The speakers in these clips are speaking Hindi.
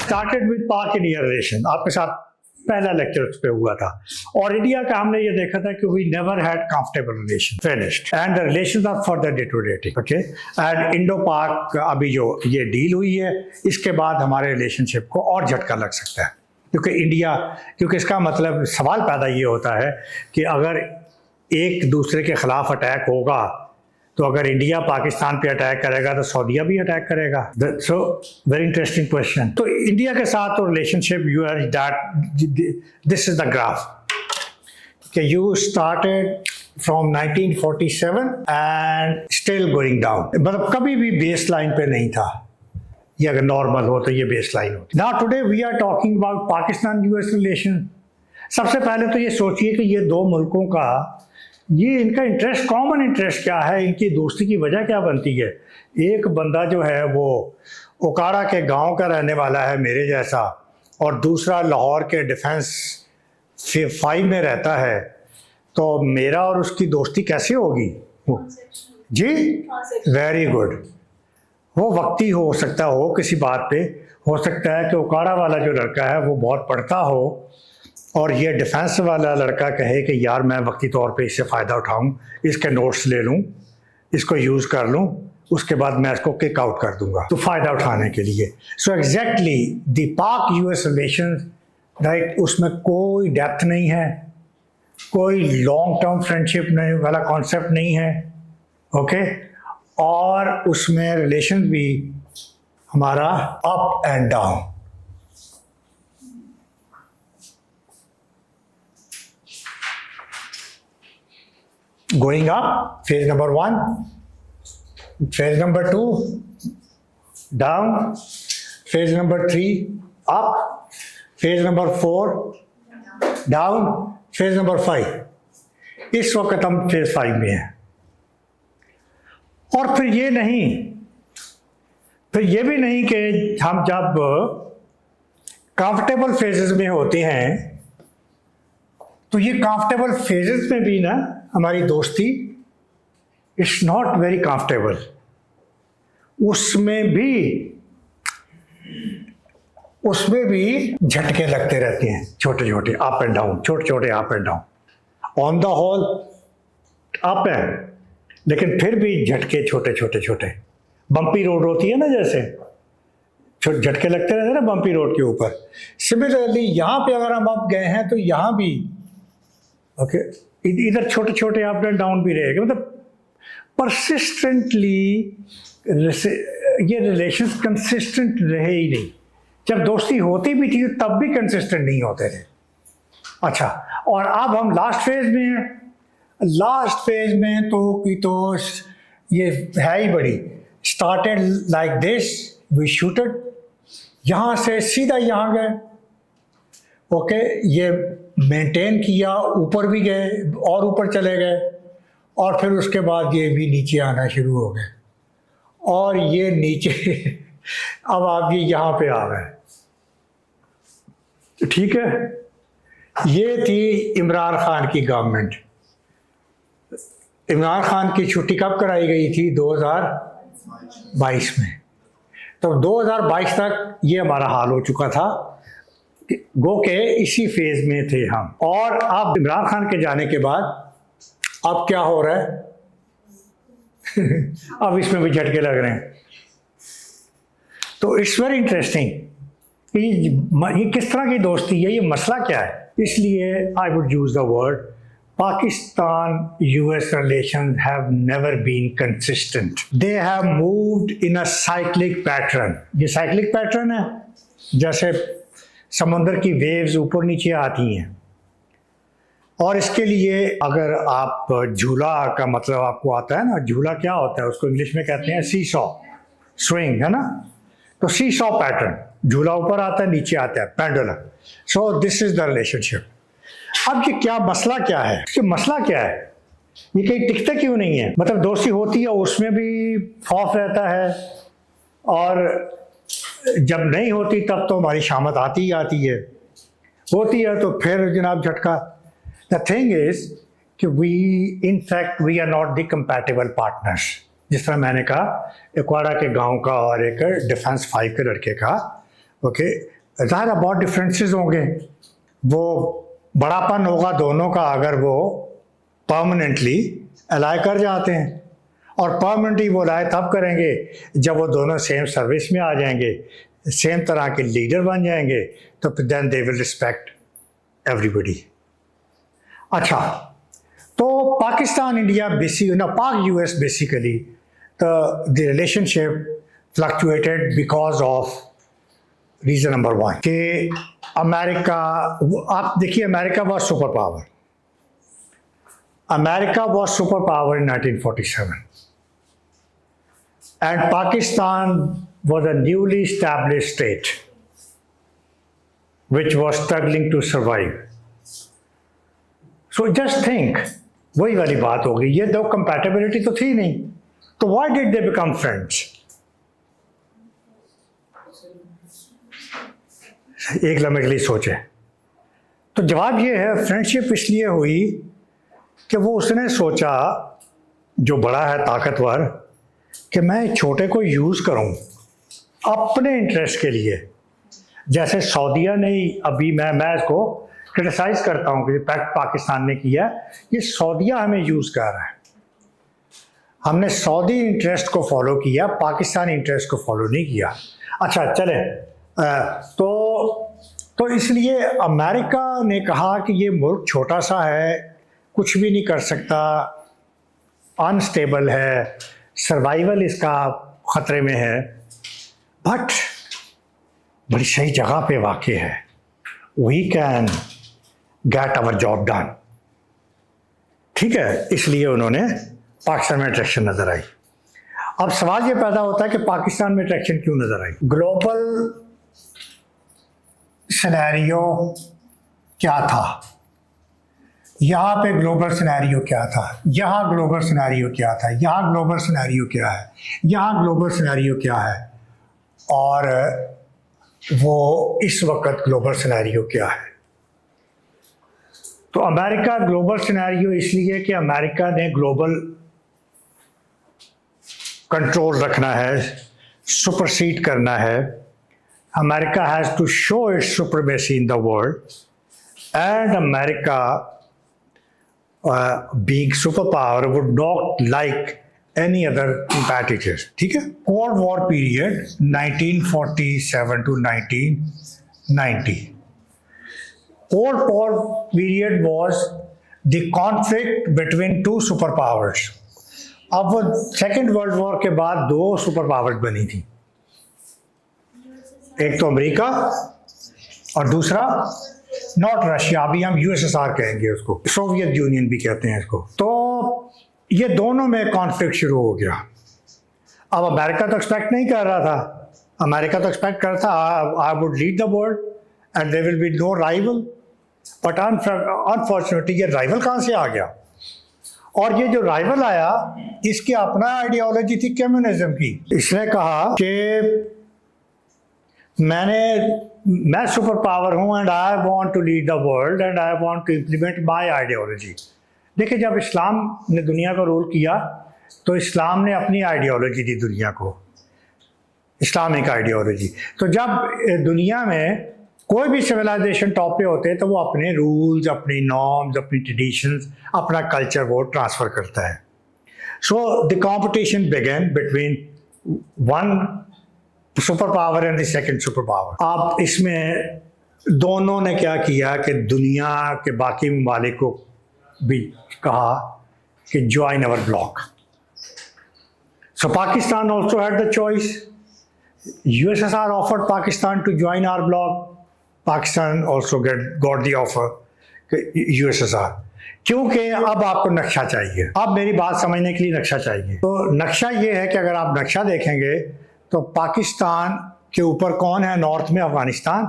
स्टार्टेड विद पाक इंडिया रिलेशन, आपके साथ पहला लेक्चर उस पे हुआ था। और इंडिया का हमने ये देखा था कि we never had comfortable relation, finished, and the relations are further deteriorating. Okay, and Indo Pak अभी जो ये डील हुई है, इसके बाद हमारे रिलेशनशिप को और झटका लग सकता है, क्योंकि इसका मतलब सवाल पैदा ये होता है कि अगर एक दूसरे के खिलाफ अटैक होगा तो अगर इंडिया पाकिस्तान पे अटैक करेगा तो सऊदीया भी अटैक करेगा। So very interesting question. तो इंडिया के साथ तो relationship you are that, this is the graph कि you started from 1947 and still going down, मतलब कभी भी बेस लाइन पे नहीं था। ये अगर नॉर्मल हो तो ये बेस लाइन हो। Now today we are talking about Pakistan US relation. सबसे पहले तो ये सोचिए कि ये दो मुल्कों का ये इनका इंटरेस्ट, कॉमन इंटरेस्ट क्या है, इनकी दोस्ती की वजह क्या बनती है। एक बंदा जो है वो ओकाड़ा के गांव का रहने वाला है मेरे जैसा, और दूसरा लाहौर के डिफेंस 5 में रहता है, तो मेरा और उसकी दोस्ती कैसे होगी जी? Very good. वो वक्ती हो सकता हो, किसी बात पे हो सकता है कि ओकाड़ा वाला जो लड़का है वो बहुत पढ़ता हो और ये डिफेंस वाला लड़का कहे कि यार मैं वक्ती तौर पे इससे फ़ायदा उठाऊं, इसके नोट्स ले लूं, इसको यूज़ कर लूं, उसके बाद मैं इसको किक आउट कर दूंगा, तो फ़ायदा उठाने के लिए। सो एग्जैक्टली द पाक यूएस रिलेशन, राइट, उसमें कोई डेप्थ नहीं है, कोई लॉन्ग टर्म फ्रेंडशिप नहीं वाला कॉन्सेप्ट नहीं है। ओके, और उसमें रिलेशन भी हमारा up and down. Going up, phase number 1, phase number 2, down, phase number 3, up, phase number 4, down, phase number 5. इस वक्त हम phase 5 में हैं। और फिर ये भी नहीं कि हम जब कंफर्टेबल फेजेस में होते हैं तो ये कंफर्टेबल फेजेस में भी ना हमारी दोस्ती इट्स नॉट वेरी कंफर्टेबल। उसमें भी झटके लगते रहते हैं, छोटे छोटे अप एंड डाउन, छोटे छोटे up and down. On the whole up है, लेकिन फिर भी झटके छोटे छोटे। बम्पी रोड होती है ना, जैसे झटके लगते रहते हैं ना बम्पी रोड के ऊपर। सिमिलरली यहाँ पे अगर हम अप गए हैं तो यहाँ भी ओके इधर छोटे छोटे अप एंड डाउन भी रहेगा। मतलब परसिस्टेंटली ये रिलेशंस कंसिस्टेंट रहे ही नहीं। जब दोस्ती होती भी थी तब भी कंसिस्टेंट नहीं होते थे। अच्छा, और अब हम लास्ट फेज में हैं। लास्ट फेज में तो ये है ही बड़ी। Started like this, we shooted, यहाँ से सीधा यहाँ गए। ओके, ये मेंटेन किया, ऊपर भी गए और ऊपर चले गए, और फिर उसके बाद ये भी नीचे आना शुरू हो गए, और ये नीचे अब आप ये यहाँ पे आ गए। ठीक है, ये थी इमरान खान की गवर्नमेंट। इमरान खान की छुट्टी कब कराई गई थी? 2022 में। तो 2022 तक ये हमारा हाल हो चुका था, गो के इसी फेज में थे हम। और अब इमरान खान के जाने के बाद अब क्या हो रहा है? अब इसमें भी झटके लग रहे हैं। तो इट्स वेरी इंटरेस्टिंग, ये किस तरह की दोस्ती है, ये मसला क्या है। इसलिए I would use the word Pakistan US relations have never been consistent, they have moved in a cyclic pattern. ये साइक्लिक पैटर्न है, जैसे समुद्र की वेव्स ऊपर नीचे आती हैं। और इसके लिए अगर आप झूला का मतलब आपको आता है ना, झूला क्या होता है उसको इंग्लिश में कहते हैं सी सॉ, स्विंग है ना। तो सी सॉ पैटर्न, झूला ऊपर आता है नीचे आता है, pendulum. So this is the relationship. अब ये क्या मसला क्या है, इसके मसला क्या है, ये कहीं टिकता क्यों नहीं है। मतलब दोस्ती होती है उसमें भी खौफ रहता है, और जब नहीं होती तब तो हमारी शामत आती ही आती है। होती है तो फिर जनाब झटका। द थिंग इज कि we are not the compatible partners. जिस तरह मैंने कहा, ओकाड़ा के गांव का और एक डिफेंस 5 के लड़के का, ओके, ज़ाहिर है बहुत डिफरेंसेस होंगे, वो बड़ापन होगा दोनों का अगर वो परमानेंटली अलाइ कर जाते हैं, और परमानेंटली वो अलाइ तब करेंगे जब वो दोनों सेम सर्विस में आ जाएंगे, सेम तरह के लीडर बन जाएंगे, तो then they will respect everybody. अच्छा, तो Pakistan India Pak US basically the relationship fluctuated because of reason number one कि अमेरिका, आप देखिए America was super power, America was super power in 1947 and Pakistan was a newly established state which was struggling to survive. So just think, वही वाली बात हो गई, ये दो compatibility तो थी नहीं, तो why did they become friends? एक लम्हे के लिए सोचे तो जवाब ये है, फ्रेंडशिप इसलिए हुई कि वो उसने सोचा, जो बड़ा है ताकतवर, कि मैं छोटे को यूज़ करूं अपने इंटरेस्ट के लिए। जैसे सऊदीया ने, अभी मैं इसको क्रिटिसाइज करता हूं कि पैक्ट पाकिस्तान ने किया, ये सऊदीया हमें यूज़ कर रहा है, हमने सऊदी इंटरेस्ट को फॉलो किया, पाकिस्तानी इंटरेस्ट को फॉलो नहीं किया। अच्छा चले, तो इसलिए अमेरिका ने कहा कि ये मुल्क छोटा सा है, कुछ भी नहीं कर सकता, अनस्टेबल है, सर्वाइवल इसका ख़तरे में है, बट बड़ी सही जगह पे वाक़ है, we can get our job done. ठीक है, इसलिए उन्होंने पाकिस्तान में अट्रैक्शन नज़र आई। अब सवाल ये पैदा होता है कि पाकिस्तान में अट्रैक्शन क्यों नज़र आई? ग्लोबल सिनेरियो क्या था, यहाँ पे ग्लोबल सिनेरियो क्या था, यहाँ ग्लोबल सिनेरियो क्या था, यहाँ ग्लोबल सिनेरियो क्या है, यहाँ ग्लोबल सिनेरियो क्या है, और वो इस वक्त ग्लोबल सिनेरियो क्या है? तो अमेरिका ग्लोबल सिनेरियो इसलिए कि अमेरिका ने ग्लोबल कंट्रोल रखना है, सुपरसीड करना है। America has to show its supremacy in the world, and America being super power would not like any other competitors। ठीक है, cold war period 1947 to 1990, Cold War period was the conflict between two superpowers। अब वो सेकेंड वर्ल्ड वॉर के बाद दो सुपर पावर्स बनी थी, एक तो अमेरिका और दूसरा नॉट रशिया, अभी हम यूएसएसआर कहेंगे उसको, सोवियत यूनियन भी कहते हैं इसको। तो ये दोनों में कॉन्फ्लिक्ट शुरू हो गया। अब अमेरिका तो एक्सपेक्ट नहीं कर रहा था, अमेरिका तो एक्सपेक्ट कर था I would lead the world and there will be no rival, but unfortunately ये राइवल कहाँ से आ गया? और ये जो राइवल आया, इसकी अपना आइडियोलॉजी थी कम्युनिज्म की। इसने कहा कि मैं सुपर पावर हूँ and I want to lead the world and I want to implement my ideology. देखिए, जब इस्लाम ने दुनिया को रूल किया तो इस्लाम ने अपनी आइडियोलॉजी दी दुनिया को, इस्लामिक आइडियोलॉजी। तो जब दुनिया में कोई भी सिविलाइजेशन टॉप पे होते हैं तो वो अपने रूल्स, अपनी नॉर्म्स, अपनी ट्रेडिशंस, अपना कल्चर वो ट्रांसफ़र करता है। So the competition began between one super power and the second super power. अब इसमें दोनों ने क्या किया कि दुनिया के बाकी ममालिक को भी कहा कि join our block. So Pakistan also had the choice, USSR offered Pakistan to join our bloc, Pakistan also got the offer USSR, क्योंकि अब आपको नक्शा चाहिए। अब मेरी बात समझने के लिए नक्शा चाहिए। तो नक्शा ये है कि अगर आप नक्शा देखेंगे तो पाकिस्तान के ऊपर कौन है? नॉर्थ में अफगानिस्तान,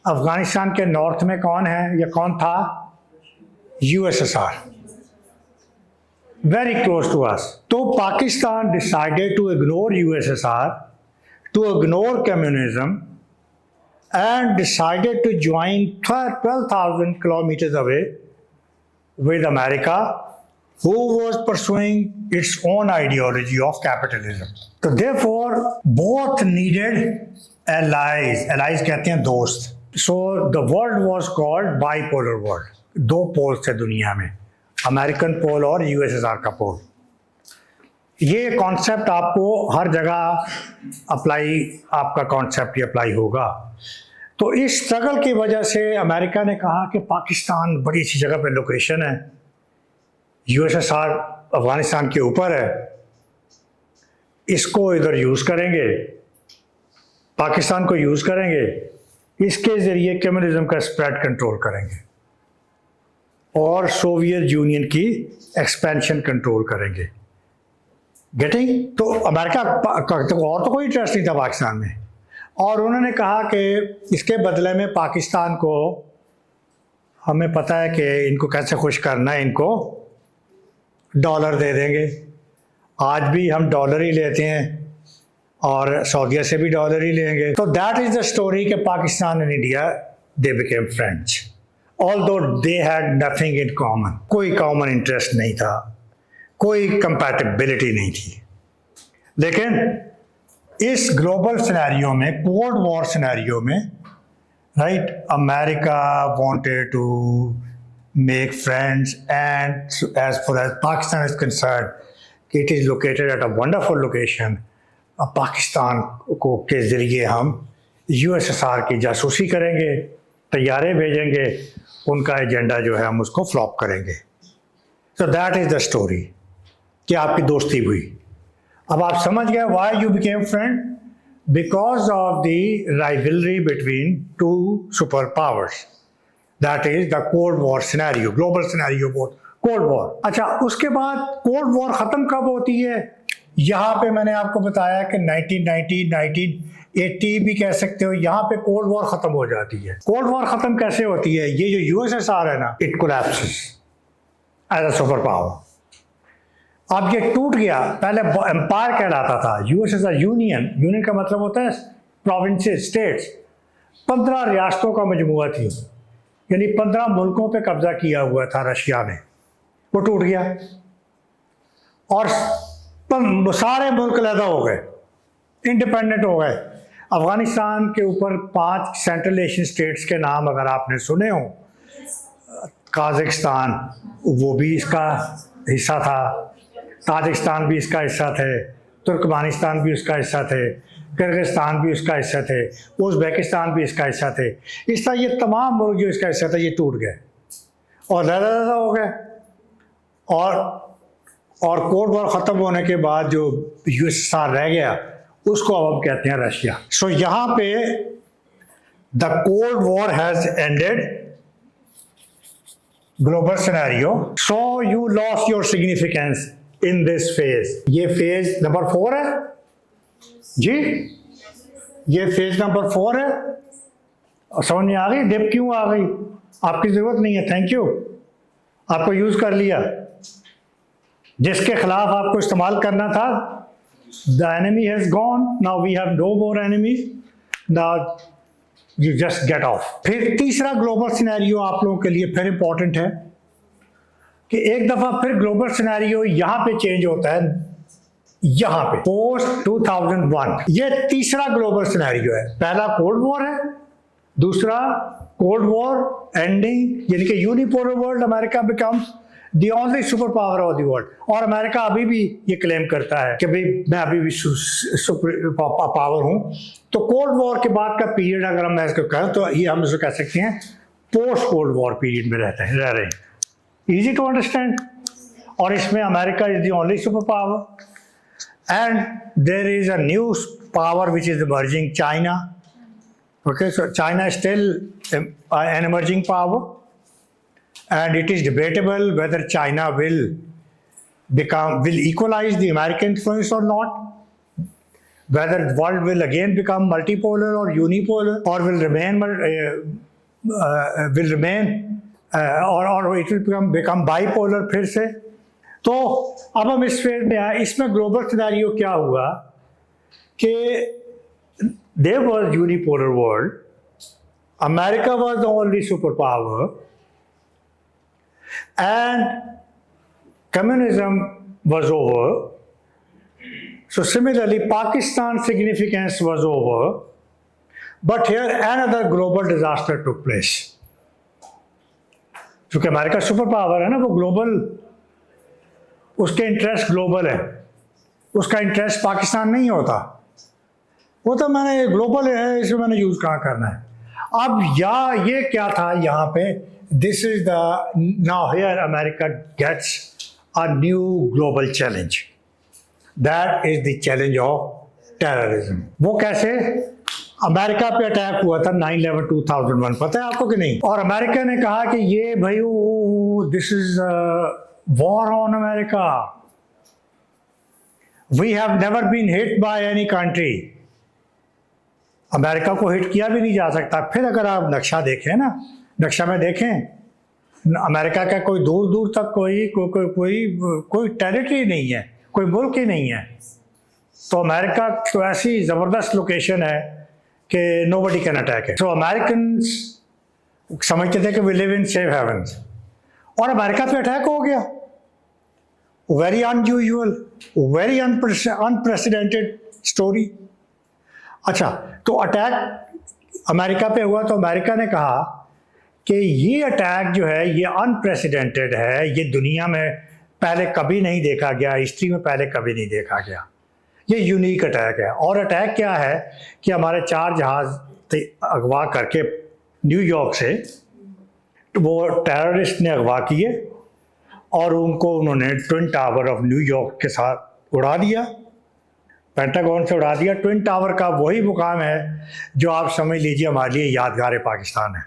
अफगानिस्तान के नॉर्थ में कौन है या कौन था? USSR, very close to us। तो Pakistan decided to ignore USSR, to ignore communism, and decided to join 12,000 kilometers away with America, who was pursuing its own ideology of capitalism. So therefore, both needed allies कहते हैं दोस्त. So the world was called bipolar world. दो पोल्स थे दुनिया में, अमेरिकन पोल और यूएसएसआर का पोल. ये कॉन्सेप्ट आपको हर जगह अप्लाई, आपका कॉन्सेप्ट ये अप्लाई होगा. तो इस स्ट्रगल की वजह से अमेरिका ने कहा कि पाकिस्तान बड़ी अच्छी जगह पे लोकेशन है, यूएसएसआर अफगानिस्तान के ऊपर है, इसको इधर यूज़ करेंगे, पाकिस्तान को यूज़ करेंगे, इसके ज़रिए कम्युनिज्म का स्प्रेड कंट्रोल करेंगे और सोवियत यूनियन की एक्सपेंशन कंट्रोल करेंगे. गेटिंग? तो अमेरिका तो और तो कोई इंटरेस्ट नहीं था पाकिस्तान में, और उन्होंने कहा कि इसके बदले में पाकिस्तान को, हमें पता है कि इनको कैसे खुश करना है, इनको डॉलर दे देंगे. आज भी हम डॉलर ही लेते हैं और सऊदीया से भी डॉलर ही लेंगे. तो दैट इज़ द स्टोरी कि Pakistan and India they became friends, although they had nothing in common. कोई कॉमन इंटरेस्ट नहीं था, कोई कंपैटिबिलिटी नहीं थी. लेकिन इस ग्लोबल सिनेरियो में, कोल्ड वॉर सिनेरियो में, right, America wanted to make friends and as far as Pakistan is concern it is located at a wonderful location. Pakistan को के ज़रिए हम यूएसएसआर की जासूसी करेंगे, तैयारे भेजेंगे, उनका एजेंडा जो है हम उसको फ्लॉप करेंगे. So that is the story कि आपकी दोस्ती हुई. अब आप समझ गए why you became friend, because of the rivalry between two super powers. That is the cold war scenario, global scenario, cold war. अच्छा, उसके बाद कोल्ड वॉर ख़त्म कब होती है? यहाँ पे मैंने आपको बताया कि 1990, 1980 भी कह सकते हो, यहाँ पे कोल्ड वॉर ख़त्म हो जाती है. कोल्ड वॉर ख़त्म कैसे होती है? ये जो यूएसएसआर है ना, it collapses as a super power. अब ये टूट गया. पहले एम्पायर कहलाता था, यूएसएसआर यूनियन. यूनियन का मतलब होता है प्रोविंसेस, स्टेट्स. 15 रियासतों का मजमुआ थी, यानी 15 मुल्कों पे कब्जा किया हुआ था रशिया ने. वो टूट गया और सारे मुल्क अलहदा हो गए, इंडिपेंडेंट हो गए. अफगानिस्तान के ऊपर 5 सेंट्रल एशियन स्टेट्स के नाम अगर आपने सुने हो, काज़ाकिस्तान वो भी इसका हिस्सा था, ताजिकिस्तान भी इसका हिस्सा थे, तुर्कमानिस्तान भी उसका हिस्सा थे, किर्गिस्तान भी उसका हिस्सा थे, उज़्बेकिस्तान भी इसका हिस्सा थे. इस तरह ये तमाम मुल्क जो इसका हिस्सा था ये टूट गए और लहदा हो गए. और कोल्ड वॉर ख़त्म होने के बाद जो यूएसएसआर रह गया उसको अब हम कहते हैं रशिया. सो यहाँ पे the cold war has ended, global scenario. So you lost your significance in this phase. ये फेज नंबर 4 है जी, ये फेज नंबर 4 है. और समझ में आ गई डिप क्यों आ गई? आपकी ज़रूरत नहीं है, थैंक यू, आपको यूज़ कर लिया. जिसके खिलाफ आपको इस्तेमाल करना था, the enemy has gone, now we have no more enemies, now you just get off. फिर तीसरा ग्लोबल सिनेरियो आप लोगों के लिए फिर इंपॉर्टेंट है कि एक दफ़ा फिर ग्लोबल सिनेरियो यहाँ पे चेंज होता है, यहाँ पे पोस्ट 2001. ये तीसरा ग्लोबल सिनेरियो है. पहला कोल्ड वॉर है, दूसरा कोल्ड वॉर एंडिंग, यानी कि unipolar world, America becomes the only super power of the world. और अमेरिका अभी भी ये क्लेम करता है कि भाई मैं अभी भी सुपर पावर हूँ. तो कोल्ड वॉर के बाद का पीरियड अगर हम इसको कहें तो ये हम इसको कह सकते हैं पोस्ट कोल्ड वॉर पीरियड में रह रहे हैं. Easy to understand. और इसमें America is the only super power and there is a new power which is emerging, China. Okay, so China is still an emerging power, and it is debatable whether China will equalize the American influence or not, whether the world will again become multipolar or unipolar, or will remain or it will become bipolar फिर से. तो अब हम इस फेज में आए. इसमें ग्लोबल सिनेरियो क्या हुआ कि there was unipolar world, America was the only superpower, and communism was over. So similarly, Pakistan's significance was over, But here another global disaster took place. क्योंकि अमेरिका सुपर पावर है ना, वो ग्लोबल, उसके इंटरेस्ट ग्लोबल है, उसका इंटरेस्ट पाकिस्तान नहीं होता। वो तो मैंने ग्लोबल है, इसमें मैंने यूज़ कहाँ करना है। अब ये क्या था यहाँ पे, this is the now here America gets a new global challenge, that is the challenge of terrorism. वो कैसे? अमेरिका पे अटैक हुआ था 9/11/2001, पता है आपको कि नहीं? और अमेरिका ने कहा कि ये भाई this is war on America, we have never been hit by any country. America को हिट किया भी नहीं जा सकता। फिर अगर आप नक्शा देखें ना, नक्शा में देखें अमेरिका का कोई दूर दूर तक कोई टेरिटरी नहीं है, कोई मुल्क ही नहीं है। तो अमेरिका तो ऐसी ज़बरदस्त लोकेशन है कि नोबडी कैन अटैक है। सो अमेरिकन्स समझते थे कि we live in safe havens, और अमेरिका पे अटैक हो गया। Very unusual, very unprecedented story. अच्छा, तो अटैक अमेरिका पे हुआ तो अमेरिका ने कहा कि ये अटैक जो है ये अनप्रेसिडेंटेड है, ये दुनिया में पहले कभी नहीं देखा गया, हिस्ट्री में पहले कभी नहीं देखा गया, ये यूनिक अटैक है। और अटैक क्या है कि हमारे 4 जहाज अगवा करके न्यूयॉर्क से वो टेररिस्ट ने अगवा किए और उनको उन्होंने ट्विन टावर ऑफ न्यूयॉर्क के साथ उड़ा दिया, पेंटागन से उड़ा दिया। ट्विन टावर का वही मुकाम है जो आप समझ लीजिए हमारे लिए यादगार पाकिस्तान है,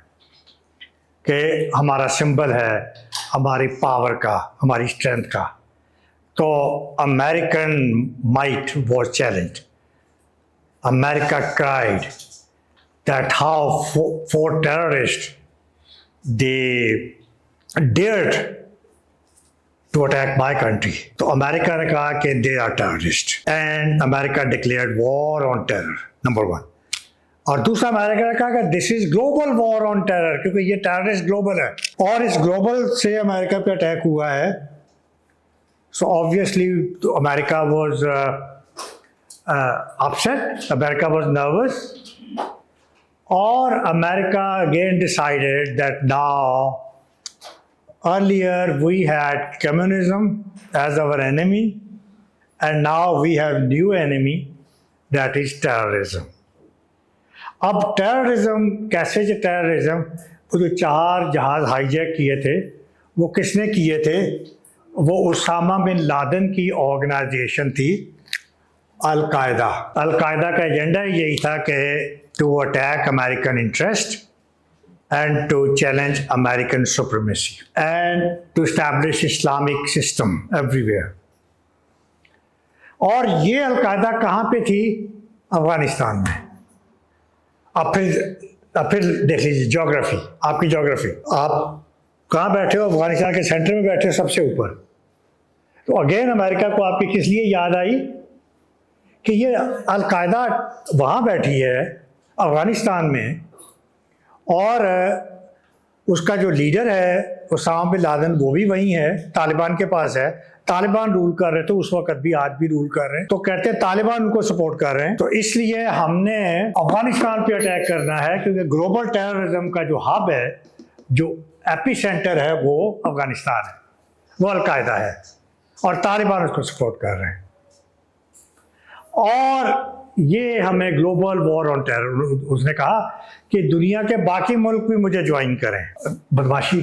कि हमारा सिंबल है हमारी पावर का, हमारी स्ट्रेंथ का। तो American might was challenged. America cried that how four terrorist they dared to attack my country. तो अमेरिका ने कहा कि they are terrorists and America declared war on terror, number 1। और दूसरा अमेरिका ने कहा कि this is global war on terror, क्योंकि ये terrorist global है और इस global से अमेरिका पे अटैक हुआ है। So obviously America was upset, America was nervous, और America again decided that now earlier we had communism as our enemy and now we have new enemy, that is terrorism. अब terrorism कैसे जो terrorism, वो जो 4 जहाज हाईजैक किए थे वो किसने किए थे? वो उसामा बिन लादेन की ऑर्गेनाइजेशन थी अल-कायदा। अल-कायदा का एजेंडा यही था कि to attack American interest and to challenge American supremacy and to establish Islamic system everywhere. और ये अल-कायदा कहाँ पे थी? अफगानिस्तान में। अब फिर देख लीजिए ज्योग्राफी, आपकी ज्योग्राफी, आप कहाँ बैठे हो? अफगानिस्तान के सेंटर में बैठे हो, सबसे ऊपर। तो अगेन अमेरिका को आपकी किस लिए याद आई कि ये अल-कायदा वहाँ बैठी है अफगानिस्तान में, और उसका जो लीडर है उसामा बिन लादेन वो भी वहीं है, तालिबान के पास है। तालिबान रूल कर रहे थे उस वक्त भी, आज भी रूल कर रहे हैं। तो कहते हैं तालिबान उनको सपोर्ट कर रहे हैं, तो इसलिए हमने अफगानिस्तान पे अटैक करना है, क्योंकि ग्लोबल टेररिज्म का जो हब है, जो एपी सेंटर है, वो अफगानिस्तान है, वो अल-कायदा है और तालिबान उसको सपोर्ट कर रहे हैं। और ये हमें ग्लोबल वॉर ऑन टेरर, उसने कहा कि दुनिया के बाकी मुल्क भी मुझे ज्वाइन करें। बदमाशी।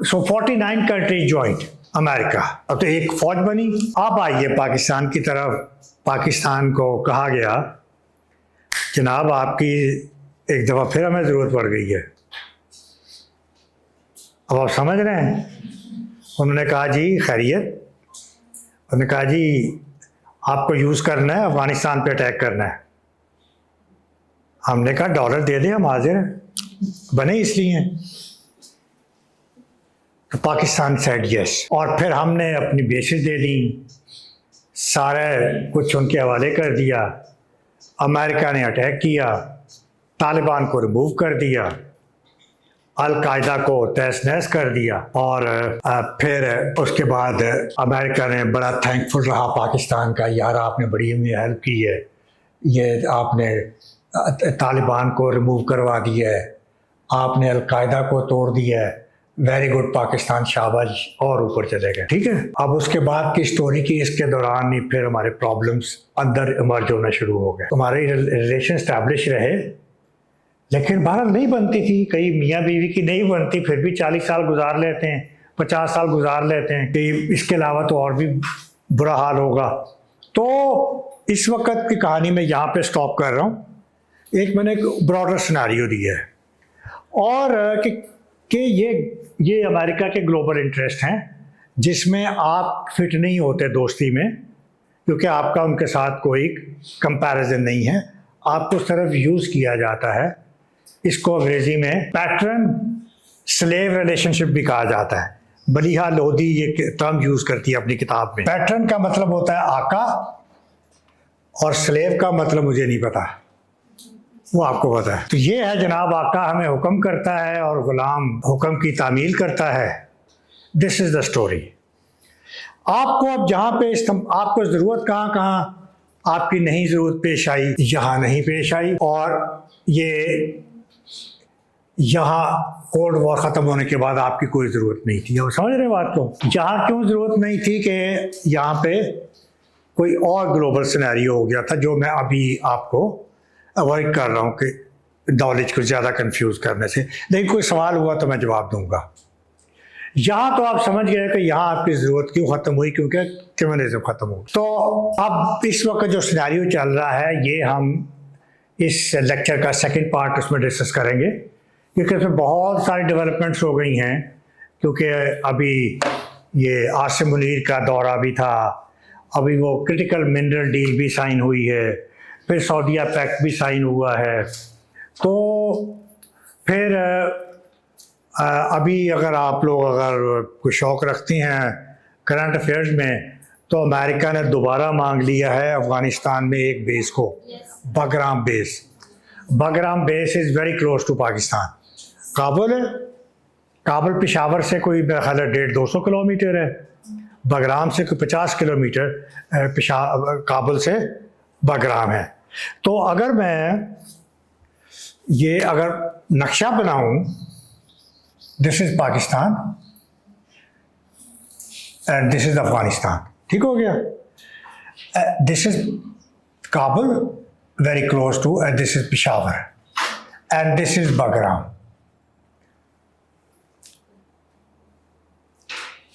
सो 49 कंट्रीज ज्वाइंट अमेरिका। अब तो एक फौज बनी। अब आइए पाकिस्तान की तरफ। पाकिस्तान को कहा गया जनाब आपकी एक दफ़ा फिर हमें ज़रूरत पड़ गई है। अब आप समझ रहे हैं? उन्होंने कहा जी खैरियत। उन्होंने कहा जी आपको यूज़ करना है, अफगानिस्तान पे अटैक करना है। हमने कहा डॉलर दे दें, हम हाजिर हैं, बने इसलिए। तो पाकिस्तान सेड यस, और फिर हमने अपनी बेसिस दे दी, सारे कुछ उनके हवाले कर दिया। अमेरिका ने अटैक किया, तालिबान को रिमूव कर दिया, अल-कायदा को तहस नहस कर दिया, और फिर उसके बाद अमेरिका ने बड़ा थैंकफुल रहा पाकिस्तान का, यार आपने बड़ी हमें हेल्प की है, ये आपने तालिबान को रिमूव करवा दिया है, आपने अलकायदा को तोड़ दिया है, वेरी गुड पाकिस्तान, शाबाश, और ऊपर चले गए। ठीक है, अब उसके बाद की स्टोरी की इसके दौरान ही फिर हमारे प्रॉब्लम्स अंदर इमर्ज होना शुरू हो गए। हमारे रिलेशन स्टैब्लिश रहे, लेकिन भारत नहीं बनती थी, कई मियाँ बीवी की नहीं बनती, फिर भी 40 साल गुजार लेते हैं, 50 साल गुजार लेते हैं कि इसके अलावा तो और भी बुरा हाल होगा। तो इस वक्त की कहानी में यहाँ पे स्टॉप कर रहा हूँ। एक मैंने एक ब्रॉडर सिनेरियो दिया है, और कि ये अमेरिका के ग्लोबल इंटरेस्ट हैं, जिसमें आप फिट नहीं होते दोस्ती में, क्योंकि आपका उनके साथ कोई कंपैरिजन नहीं है, आपको सिर्फ यूज़ किया जाता है। इसको अंग्रेजी में पैटर्न स्लेव रिलेशनशिप भी कहा जाता है। मलिहा लोधी ये टर्म यूज़ करती है अपनी किताब में। पैटर्न का मतलब होता है आका, और स्लेव का मतलब मुझे नहीं पता, वो आपको पता है। तो ये है जनाब, आका हमें हुक्म करता है और गुलाम हुक्म की तामील करता है। This is the story. आपको अब जहाँ पे आपको ज़रूरत कहाँ कहाँ आपकी नहीं ज़रूरत पेश आई, यहाँ नहीं पेश आई, और ये यहाँ कोल्ड वॉर ख़त्म होने के बाद आपकी कोई ज़रूरत नहीं थी। और समझ रहे बात को, जहाँ क्यों ज़रूरत नहीं थी कि यहाँ पे कोई और ग्लोबल सिनेरियो हो गया था, जो मैं अभी आपको अवॉइड कर रहा हूँ कि नॉलेज को ज़्यादा कंफ्यूज करने से। लेकिन कोई सवाल हुआ तो मैं जवाब दूंगा। यहाँ तो आप समझ गए कि यहाँ आपकी ज़रूरत क्यों ख़त्म हुई, क्योंकि कम्युनिज्म ख़त्म हो। तो अब इस वक्त जो सिनेरियो चल रहा है, ये हम इस लेक्चर का सेकंड पार्ट उसमें डिस्कस करेंगे, क्योंकि इसमें बहुत सारी डेवलपमेंट्स हो गई हैं। क्योंकि अभी ये आसिम मुनीर का दौरा भी था, अभी वो क्रिटिकल मिनरल डील भी साइन हुई है, फिर सऊदीया पैक्ट भी साइन हुआ है। तो फिर अभी अगर आप लोग अगर कोई शौक़ रखते हैं करंट अफेयर्स में, तो अमेरिका ने दोबारा मांग लिया है अफ़गानिस्तान में एक बेस को, Bagram base. Bagram base is very close to Pakistan. Kabul है, काबुल पेशावर से कोई मेरा ख्याल है 150-200 किलोमीटर है, बगराम से कोई 50 किलोमीटर काबुल से बगराम है। तो अगर मैं ये अगर नक्शा बनाऊं, this is Pakistan and this is Afghanistan, ठीक हो गया। This is Kabul very close to, and this is Peshawar, and this is Bagram.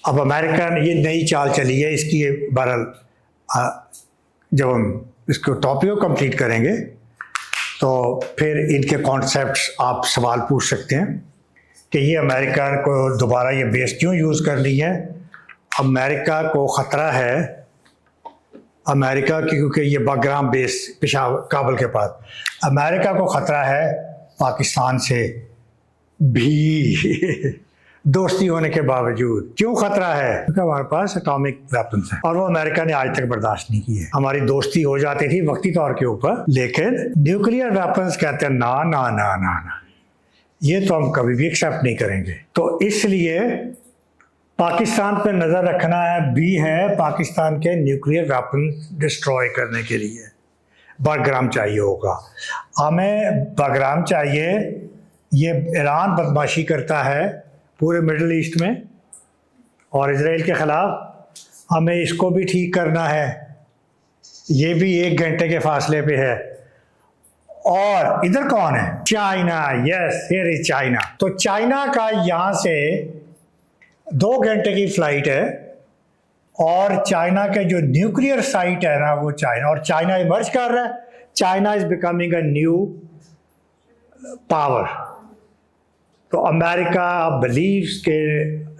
अब अमेरिका ने ये नई चाल चली है, इसकी बहरहाल जब हम इसको टॉपिक को कंप्लीट करेंगे तो फिर इनके कॉन्सेप्ट्स आप सवाल पूछ सकते हैं कि ये अमेरिका को दोबारा ये बेस क्यों यूज़ कर ली है। अमेरिका को ख़तरा है, अमेरिका की, क्योंकि ये बगराम बेस पेशावर काबुल के पास, अमेरिका को ख़तरा है पाकिस्तान से भी दोस्ती होने के बावजूद। क्यों खतरा है? क्योंकि हमारे पास एटॉमिक वेपन्स हैं, और वो अमेरिका ने आज तक बर्दाश्त नहीं की है। हमारी दोस्ती हो जाती थी वक्ती तौर के ऊपर, लेकिन न्यूक्लियर वेपन्स कहते हैं ना ना ना ना ना, ये तो हम कभी भी एक्सेप्ट नहीं करेंगे। तो इसलिए पाकिस्तान पे नज़र रखना है पाकिस्तान के न्यूक्लियर वेपन डिस्ट्रॉय करने के लिए बगराम चाहिए होगा। हमें बगराम चाहिए। ये ईरान बदमाशी करता है पूरे मिडल ईस्ट में और इजराइल के ख़िलाफ़, हमें इसको भी ठीक करना है। ये भी 1 घंटे के फासले पे है। और इधर कौन है? China. Yes, here is China. तो चाइना का यहाँ से 2 घंटे की फ्लाइट है, और चाइना के जो न्यूक्लियर साइट है ना, वो चाइना, और चाइना इमर्ज कर रहा है। China is becoming a new power. तो अमेरिका बिलीव्स के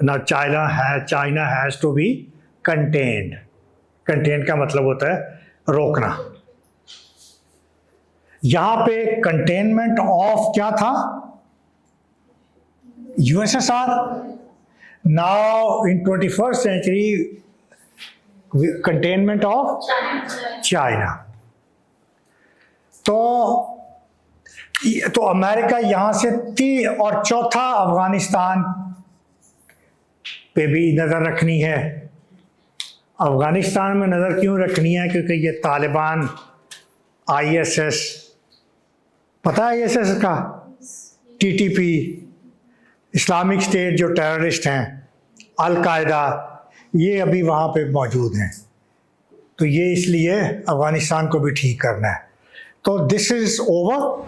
ना China has to be contained. Contain का मतलब होता है रोकना। यहां पे कंटेनमेंट ऑफ क्या था? USSR. Now in 21st century containment of China. तो अमेरिका यहां से और चौथा अफगानिस्तान पे भी नज़र रखनी है। अफगानिस्तान में नज़र क्यों रखनी है? क्योंकि ये तालिबान, आईएसएस पता है ISIS का, TTP, इस्लामिक स्टेट जो टेररिस्ट हैं, अल-कायदा, ये अभी वहाँ पे मौजूद हैं। तो ये इसलिए अफ़गानिस्तान को भी ठीक करना है। तो दिस इज़ ओवर।